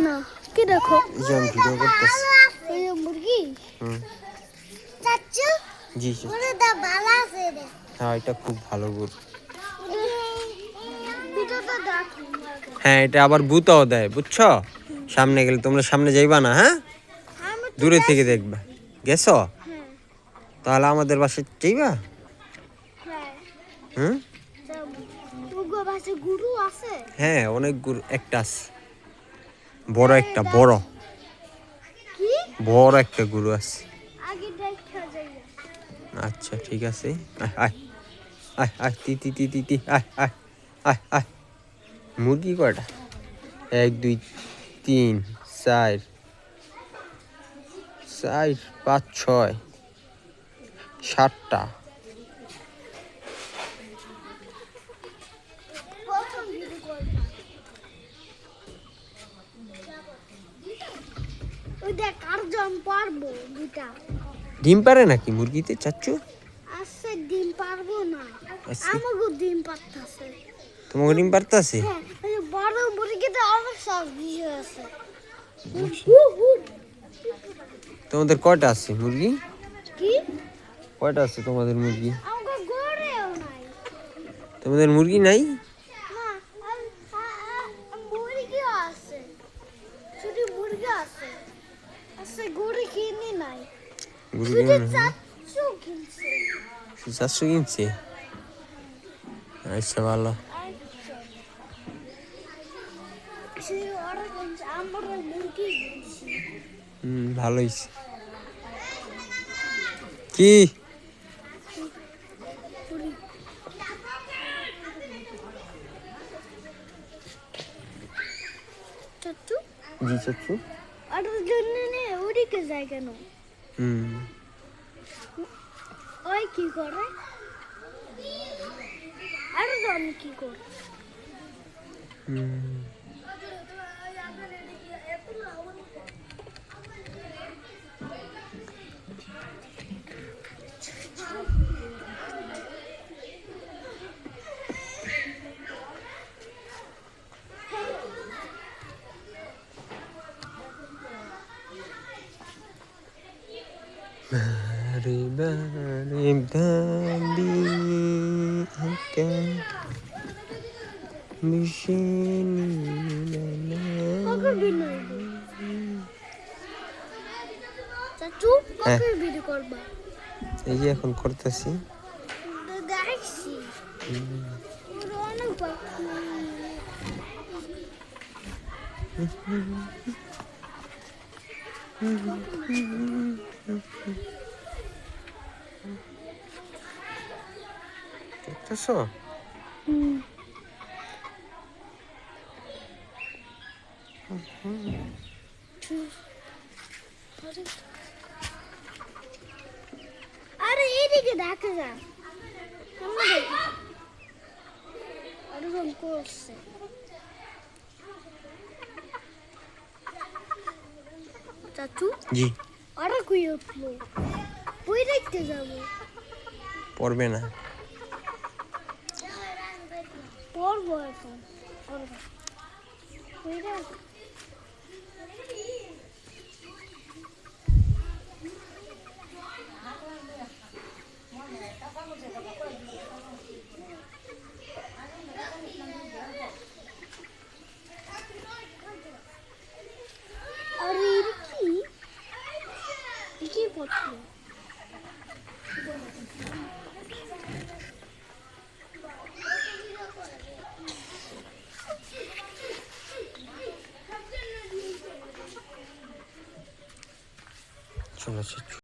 না কি দেখো এই যে আমি ভিডিও করতেছি। এই মুরগি চাচু জি ওটা ভালো আছে রে হ্যাঁ এটা খুব ভালো গরু। ভিডিওটা দেখো হ্যাঁ এটা আবার ভূতও দেয় বুঝছো, সামনে গেলে তোমরা সামনে যাইবা না, হ্যাঁ দূরে থেকে দেখবা। গেছো হ্যাঁ তাহলে আমাদের বাসায় যাইবা। হ্যাঁ হুম তোগো বাসে গুরু আছে হ্যাঁ অনেক গরু, একটা আছে বড়, একটা বড় কি বড় একটা গরু আছে। আগে দেখা যাই আচ্ছা ঠিক আছে, আয় আয় আয় আয় তি তি তি তি তি আয় আয় আয় আয়। মুরগি কয়টা? 1 2 3 4 4 5 6 7টা। প্রথম ভিডিও করবা ওই দেখ আর জম পারবো দুটা ডিম পারে নাকি মুরগিতে চাচ্চু? আছে ডিম পারবো না আছে? আমাগো ডিম পারতাছে তোমাকে ডিম পারতাছে? হ্যাঁ ওই বড় মুরগিতে অনেক সব দিয়ে আছে তোমাদের কয়টা আছে মুরগি? কি কয়টা আছে তোমাদের মুরগি? আমাগো গড়েও নাই তোমাদের মুরগি নাই? না মুরগিও আছে শুধু মুরগি আছে আছে গড়ে কিনে নাই গরু শুধু কিনে নাই? চাচু কিনছে 400 কিনছে? আচ্ছা ভালো। সে ওরা কিনছে আমরা মুরগি কিনছি ভালো হয়েছে। কি চাচু জি চাচ্চু। ওটার জন্য নে ওদিকে যায় কেন ওই কি করে আর জন কি করে বারে বারে ভাবি একা মিশে কখন বিনয় চাচু কখন ভিডিও করবা এই যে এখন করতেছি। দেখছি ওরা অনেক দেখতেছো? আরে এইদিকে দেখা যা ওরকম করছে চাচু জি ওরা কই উঠলো বই দেখতে যাবো পড়বে না। পড়বো এখন পড়বো বই দেখ আরে এটা কি কি পড়ছো চলো